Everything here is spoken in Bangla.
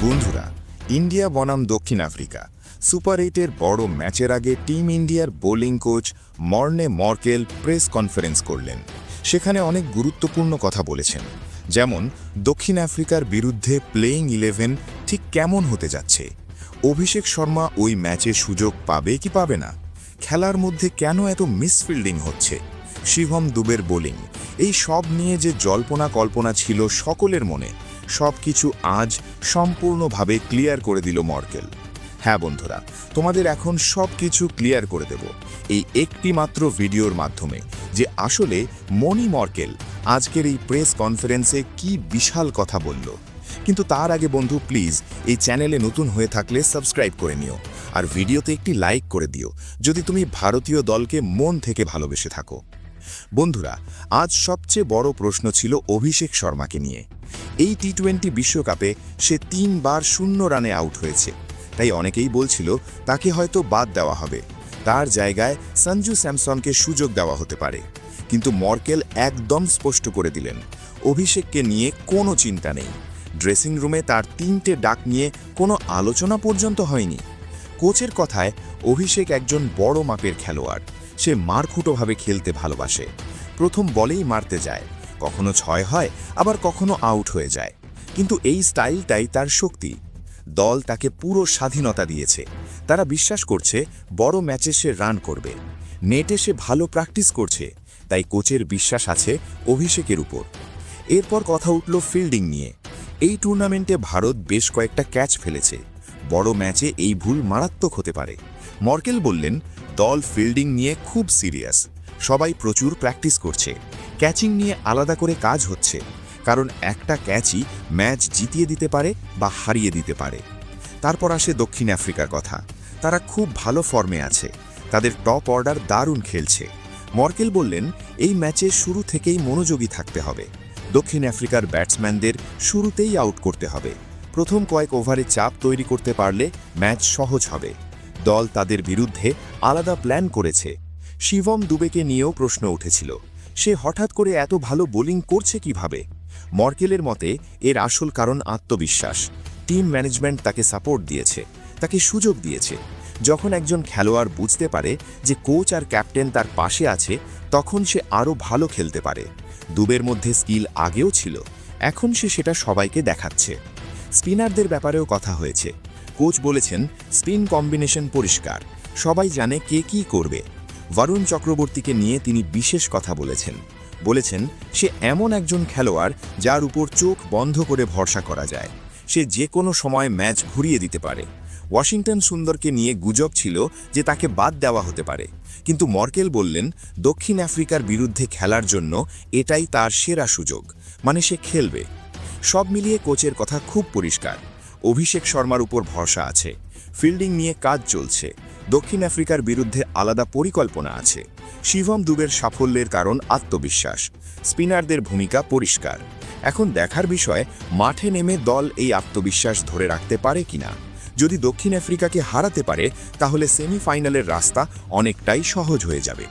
বন্ধুরা, ইন্ডিয়া বনাম দক্ষিণ আফ্রিকা সুপার 8-এর বড় ম্যাচের আগে টিম ইন্ডিয়ার bowling coach Morne Morkel press conference করলেন। সেখানে অনেক গুরুত্বপূর্ণ কথা বলেছেন, যেমন দক্ষিণ আফ্রিকার বিরুদ্ধে প্লেইং 11 ঠিক কেমন হতে যাচ্ছে, অভিষেক শর্মা ওই ম্যাচে সুযোগ পাবে কি পাবে না, খেলার মধ্যে কেন এত মিসফিল্ডিং হচ্ছে, শিভম দুবের বোলিং, এই সব নিয়ে যে জল্পনা কল্পনা ছিল সকলের মনে, সব কিছু আজ সম্পূর্ণভাবে ক্লিয়ার করে দিল মর্কেল। হ্যাঁ বন্ধুরা, তোমাদের এখন সব কিছু ক্লিয়ার করে দেব এই একটি মাত্র ভিডিওর মাধ্যমে, যে আসলে মনি মর্কেল আজকের এই প্রেস কনফারেন্সে কি বিশাল কথা বলল। কিন্তু তার আগে বন্ধু, প্লিজ এই চ্যানেলে নতুন হয়ে থাকলে সাবস্ক্রাইব করে নিও, আর ভিডিওতে একটি লাইক করে দিও যদি তুমি ভারতীয় দলকে মন থেকে ভালোবেসে থাকো। বন্ধুরা, আজ সবচেয়ে বড় প্রশ্ন ছিল অভিষেক শর্মাকে নিয়ে। এই টি-20 বিশ্বকাপে সে 3 বার 0 রানে আউট হয়েছে, তাই অনেকেই বলছিল তাকে হয়তো বাদ দেওয়া হবে, তার জায়গায় সঞ্জু স্যামসনকে সুযোগ দেওয়া হতে পারে। কিন্তু মর্কেল একদম স্পষ্ট করে দিলেন, অভিষেককে নিয়ে কোনো চিন্তা নেই। ড্রেসিং রুমে তার 3টে ডাক নিয়ে কোনো আলোচনা পর্যন্ত হয়নি। কোচের কথায় অভিষেক একজন বড় মাপের খেলোয়াড়, সে মারখুঁটোভাবে খেলতে ভালোবাসে, প্রথম বলেই মারতে যায়, কখনো 6 হয় আবার কখনো আউট হয়ে যায়, কিন্তু এই স্টাইলটাই তার শক্তি। দল তাকে পুরো স্বাধীনতা দিয়েছে, তারা বিশ্বাস করছে বড় ম্যাচে সে রান করবে, নেটে সে ভালো প্র্যাকটিস করছে, তাই কোচের বিশ্বাস আছে অভিষেকের উপর। এরপর কথা উঠল ফিল্ডিং নিয়ে। এই টুর্নামেন্টে ভারত বেশ কয়েকটা ক্যাচ ফেলেছে, বড় ম্যাচে এই ভুল মারাত্মক হতে পারে। মর্কেল বললেন, দল ফিল্ডিং নিয়ে খুব সিরিয়াস, সবাই প্রচুর প্র্যাকটিস করছে, ক্যাচিং নিয়ে আলাদা করে কাজ হচ্ছে, কারণ একটা ক্যাচই ম্যাচ জিতিয়ে দিতে পারে বা হারিয়ে দিতে পারে। তারপর আসে দক্ষিণ আফ্রিকার কথা। তারা খুব ভালো ফর্মে আছে, তাদের টপ অর্ডার দারুণ খেলছে। মর্কেল বললেন, এই ম্যাচে শুরু থেকেই মনোযোগী থাকতে হবে, দক্ষিণ আফ্রিকার ব্যাটসম্যানদের শুরুতেই আউট করতে হবে, প্রথম কয়েক ওভারে চাপ তৈরি করতে পারলে ম্যাচ সহজ হবে। দল তাদের বিরুদ্ধে আলাদা প্ল্যান করেছে। শিভম দুবেকে নিয়েও প্রশ্ন উঠেছিল, সে হঠাৎ করে এত ভালো বোলিং করছে কিভাবে। মর্কেলের মতে এর আসল কারণ আত্মবিশ্বাস। টিম ম্যানেজমেন্ট তাকে সাপোর্ট দিয়েছে, তাকে সুযোগ দিয়েছে। যখন একজন খেলোয়াড় বুঝতে পারে যে কোচ আর ক্যাপ্টেন তার পাশে আছে, তখন সে আরও ভালো খেলতে পারে। দুবের মধ্যে স্কিল আগেও ছিল, এখন সে সেটা সবাইকে দেখাচ্ছে। স্পিনারদের ব্যাপারেও কথা হয়েছে। কোচ বলেছেন, স্পিন কম্বিনেশন পরিষ্কার, সবাই জানে কে কী করবে। বরুণ চক্রবর্তীকে নিয়ে তিনি বিশেষ কথা বলেছেন, সে এমন একজন খেলোয়াড় যার উপর চোখ বন্ধ করে ভরসা করা যায়, সে যে কোনো সময় ম্যাচ ঘুরিয়ে দিতে পারে। ওয়াশিংটন সুন্দরকে নিয়ে গুজব ছিল যে তাকে বাদ দেওয়া হতে পারে, কিন্তু মর্কেল বললেন, দক্ষিণ আফ্রিকার বিরুদ্ধে খেলার জন্য এটাই তার সেরা সুযোগ, মানে সে খেলবে। সব মিলিয়ে কোচের কথা খুব পরিষ্কার, অভিষেক শর্মার উপর ভরসা আছে, ফিল্ডিং নিয়ে কাজ চলছে, দক্ষিণ আফ্রিকার বিরুদ্ধে আলাদা পরিকল্পনা আছে। শিভম দুবের সাফল্যের কারণ আত্মবিশ্বাস, স্পিনারদের ভূমিকা পরিষ্কার। এখন দেখার বিষয়, মাঠে নেমে দল এই আত্মবিশ্বাস ধরে রাখতে পারে কিনা। যদি দক্ষিণ আফ্রিকাকে হারাতে পারে, তাহলে সেমিফাইনালের রাস্তা অনেকটাই সহজ হয়ে যাবে।